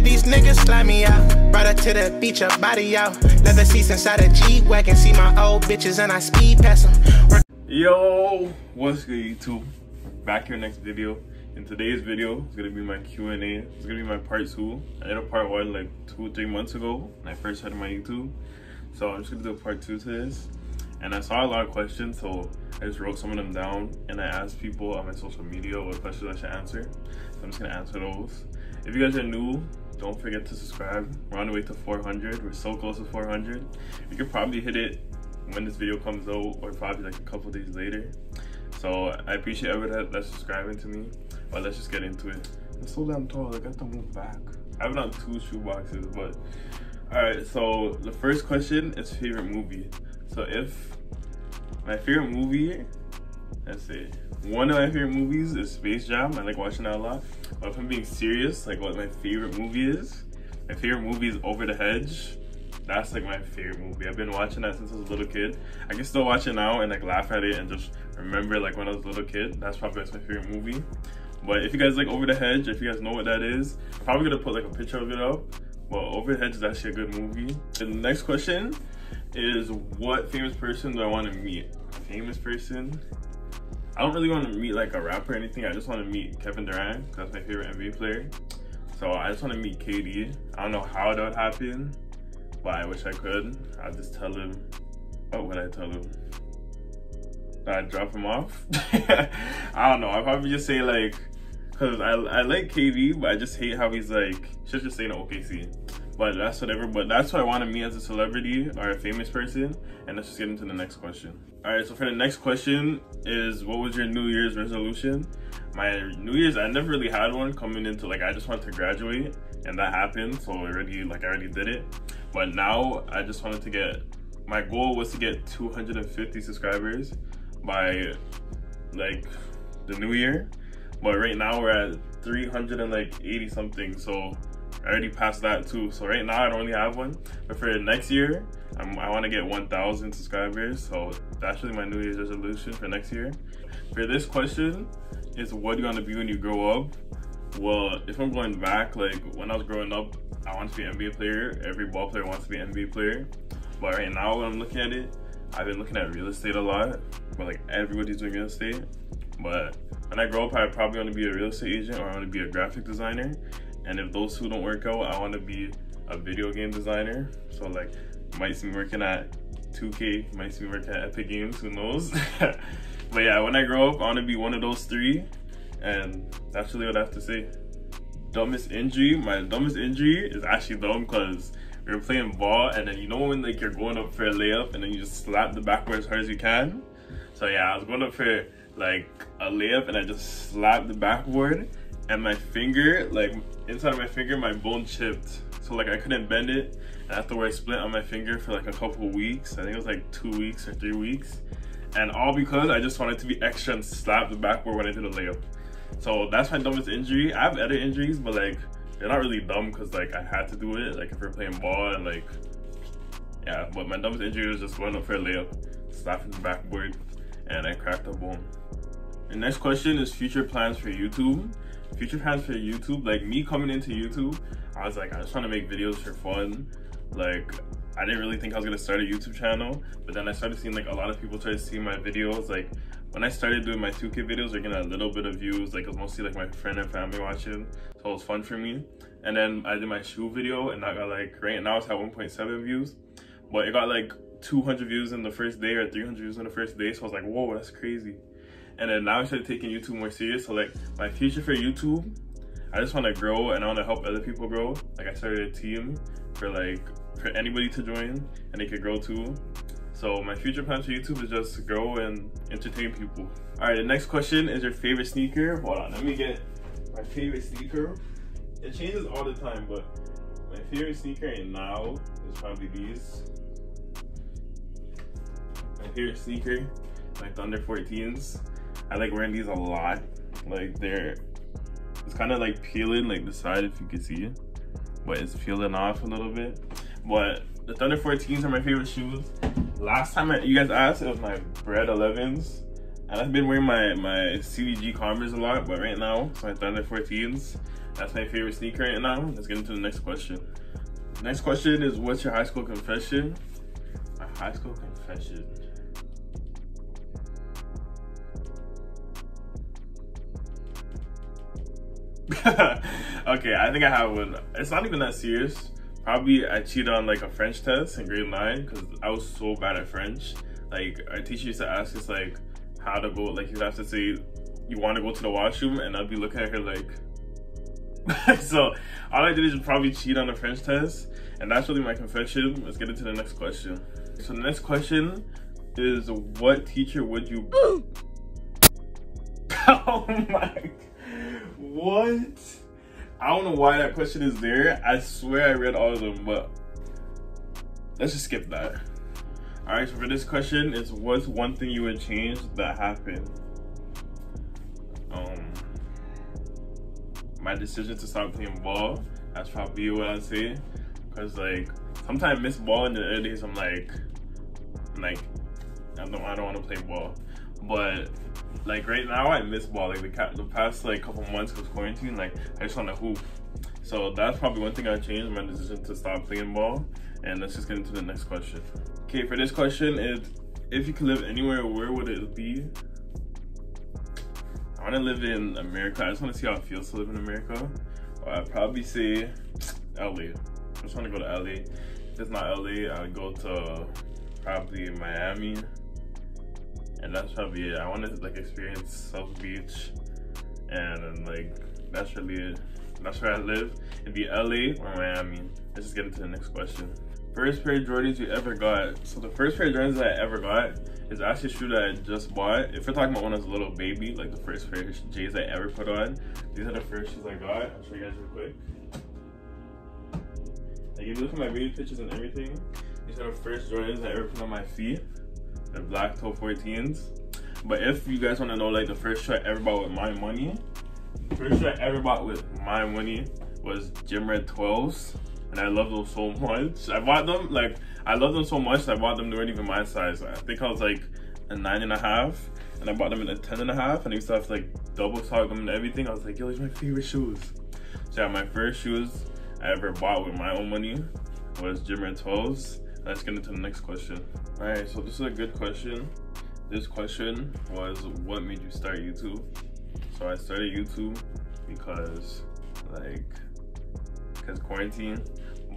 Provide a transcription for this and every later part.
Yeah, these niggas fly me out. Brought her to the beach, her body out. Leather seats inside a G-Wagon. See my old bitches and I speed past them. Yo, what's good, YouTube? Back here next video. In today's video, it's gonna be my Q&A. It's gonna be my part 2. I did a part 1 like 2-3 months ago when I first started my YouTube. So I'm just gonna do a part 2 to this. And I saw a lot of questions, so I just wrote some of them down and I asked people on my social media what questions I should answer. So I'm just gonna answer those. If you guys are new, don't forget to subscribe. We're on the way to 400. We're so close to 400. You could probably hit it when this video comes out, or probably like a couple days later. So I appreciate everyone that's subscribing to me. But let's just get into it. It's so damn tall, I got to move back. I have it on 2 shoe boxes, but alright, so the first question is favorite movie. So if my favorite movie, let's see, one of my favorite movies is Space Jam. I like watching that a lot. But if I'm being serious, like what my favorite movie is, my favorite movie is Over the Hedge. That's like my favorite movie. I've been watching that since I was a little kid. I can still watch it now and like laugh at it and just remember like when I was a little kid. That's probably my favorite movie. But if you guys like Over the Hedge, if you guys know what that is, I'm probably gonna put like a picture of it up. But Over the Hedge is actually a good movie. And the next question is, what famous person do I want to meet? Famous person? I don't really want to meet like a rapper or anything. I just want to meet Kevin Durant, because that's my favorite NBA player. So I just want to meet KD. I don't know how that would happen, but I wish I could. I'll just tell him. What would I tell him? I'd drop him off? I don't know. I'd probably just say like, because I like KD, but I just hate how he's like, should just say no OKC. But that's whatever. But that's what I want to meet as a celebrity or a famous person. And let's just get into the next question. All right, so for the next question is, what was your New Year's resolution? My New Year's, I never really had one coming into, like, I just wanted to graduate, and that happened. So I already did it. But now I just wanted to get, my goal was to get 250 subscribers by like the new year. But right now we're at 380 something. So I already passed that too. So right now I don't really have one. But for next year, I want to get 1,000 subscribers. So that's really my New Year's resolution for next year. For this question is, what do you want to be when you grow up? Well, if I'm going back, like when I was growing up, I wanted to be an NBA player. Every ball player wants to be an NBA player. But right now when I'm looking at it, I've been looking at real estate a lot. But like everybody's doing real estate. But when I grow up, I probably want to be a real estate agent, or I want to be a graphic designer. And if those two don't work out, I want to be a video game designer. So like, you might see me working at 2K, you might see me working at Epic Games, who knows? But yeah, when I grow up, I want to be one of those 3. And that's really what I have to say. Dumbest injury? My dumbest injury is actually dumb because we were playing ball, and then you know when like you're going up for a layup and then you just slap the backboard as hard as you can? So yeah, I was going up for like a layup and I just slapped the backboard, and my finger, like inside of my finger, my bone chipped. So like I couldn't bend it, and I had to wear a splint on my finger for like a couple weeks. I think it was like 2 weeks or 3 weeks. And all because I just wanted to be extra and slap the backboard when I did a layup. So that's my dumbest injury. I have other injuries, but like they're not really dumb because like I had to do it. Like if we're playing ball and like, yeah. But my dumbest injury was just going up for a layup, slapping the backboard, and I cracked a bone. The next question is future plans for YouTube. Future plans for YouTube, like me coming into YouTube, I was like, I just want to make videos for fun. Like I didn't really think I was gonna start a YouTube channel, but then I started seeing like a lot of people try to see my videos. Like when I started doing my 2K videos, they're getting a little bit of views. Like it was mostly like my friend and family watching, so it was fun for me. And then I did my shoe video, and that got like, right now it's at 1.7 views, but it got like 200 views in the first day, or 300 views in the first day. So I was like, whoa, that's crazy. And then now I started taking YouTube more serious. So like my future for YouTube, I just want to grow and I want to help other people grow. Like I started a team for anybody to join and they could grow too. So my future plans for YouTube is just to grow and entertain people. All right, the next question is your favorite sneaker. Hold on, let me get my favorite sneaker. It changes all the time, but my favorite sneaker right now is probably these. My favorite sneaker, my Thunder 14s. I like wearing these a lot. Like it's kind of like peeling, like the side if you can see it, but it's peeling off a little bit. But the Thunder 14s are my favorite shoes. Last time you guys asked, it was my Bread 11s, And I've been wearing my CDG Converse a lot, but right now, it's my Thunder 14s. That's my favorite sneaker right now. Let's get into the next question. Next question is, what's your high school confession? My high school confession. Okay, I think I have one. It's not even that serious. Probably I cheated on like a French test in grade 9 because I was so bad at French. Like our teacher used to ask us like how to go, like you'd have to say you want to go to the washroom, and I'd be looking at her like so all I did is probably cheat on the French test, and that's really my confession. Let's get into the next question. So the next question is, what teacher would you oh my, what? I don't know why that question is there. I swear I read all of them, but let's just skip that. All right, so for this question, it's what's one thing you would change that happened? My decision to stop playing ball. That's probably what I'd say. Cause like sometimes I miss ball, and the other days I'm like I don't want to play ball. But like right now I miss ball. Like the past like couple months because quarantine, like I just want to hoop. So that's probably one thing I changed, my decision to stop playing ball. And let's just get into the next question. Okay, for this question is, if you could live anywhere, where would it be? I want to live in America. I just want to see how it feels to live in America. Or I'd probably say LA. I just want to go to LA. If it's not LA, I would go to probably Miami. And that's probably it. I want to like experience South Beach. And then, like, that's really it. That's where I live. It'd be LA or Miami. Let's just get into the next question. First pair of Jordans you ever got. So the first pair of Jordans that I ever got is actually a shoe that I just bought. If we're talking about when I was a little baby, like the first pair of J's I ever put on, these are the first shoes I got. I'll show you guys real quick. Like if you look at my baby pictures and everything, these are the first Jordans I ever put on my feet. They're black toe 14s. But if you guys want to know like the first shoe I ever bought with my money, the first shoe I ever bought with my money was Gym Red 12s. And I love them so much. I bought them, like, I love them so much that I bought them, they weren't even my size. I think I was like a 9.5, and I bought them in a 10.5, and I used to have to like double sock them and everything. I was like, yo, these are my favorite shoes. So yeah, my first shoes I ever bought with my own money was Gym Red 12s. Let's get into the next question. All right, so this is a good question. This question was, what made you start YouTube? So I started YouTube because quarantine.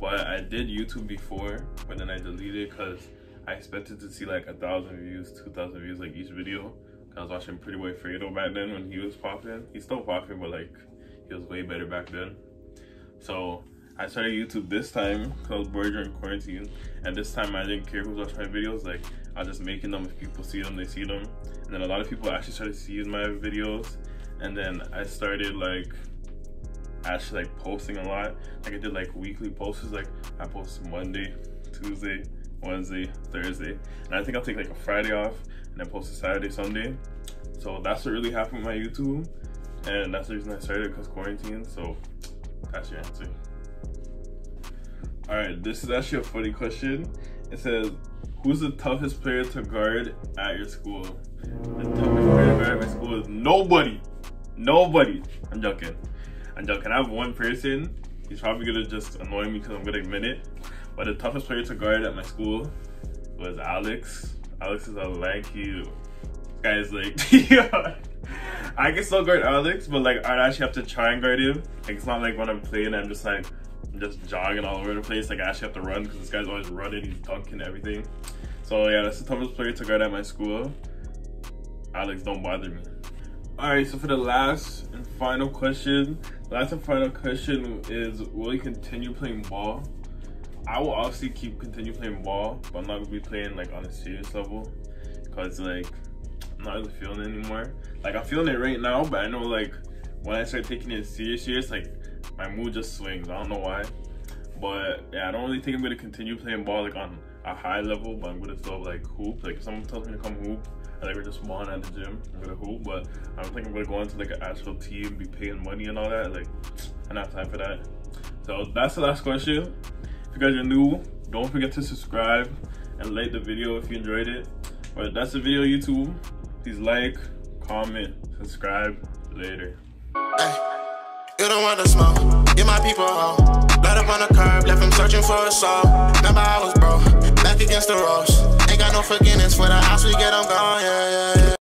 But I did YouTube before, but then I deleted because I expected to see like 1,000 views, 2,000 views like each video. I was watching Pretty Boy Fredo back then when he was popping. He's still popping, but like he was way better back then. So I started YouTube this time because I was bored during quarantine. And this time I didn't care who's watching my videos. Like I was just making them. If people see them, they see them. And then a lot of people actually started seeing my videos. And then I started like actually like posting a lot. Like I did like weekly posts. Like I post Monday, Tuesday, Wednesday, Thursday, and I think I'll take like a Friday off and then post a Saturday, Sunday. So that's what really happened with my YouTube, and that's the reason I started, because quarantine. So that's your answer. All right, this is actually a funny question. It says, who's the toughest player to guard at your school? The toughest player to guard at my school is nobody. I'm joking. I have one person. He's probably gonna just annoy me because I'm gonna admit it. But the toughest player to guard at my school was Alex. Alex is a lanky guy. Is like, I can still guard Alex, but like I actually have to try and guard him. Like it's not like when I'm playing, I'm just jogging all over the place. Like I actually have to run because this guy's always running. He's dunking everything. So yeah, that's the toughest player to guard at my school. Alex, don't bother me. Alright, so for the last and final question is, will you continue playing ball? I will obviously continue playing ball, but I'm not gonna be playing like on a serious level, because like I'm not really feeling it anymore. Like I'm feeling it right now, but I know like when I start taking it serious, like my mood just swings. I don't know why, but yeah, I don't really think I'm gonna continue playing ball like on a high level, but I'm gonna still like hoop. Like if someone tells me to come hoop, like we're just balling at the gym, I'm gonna hoop. But I don't think I'm gonna go into like an actual team, be paying money and all that. Like I don't have time for that. So that's the last question. If you guys are new, don't forget to subscribe and like the video if you enjoyed it. But that's the video, YouTube. Please like, comment, subscribe. Later. Ay, you don't want to smoke, get my people home. Blood up on the curb, left him searching for a soul. Remember I was broke, back against the ropes. Ain't got no forgetting.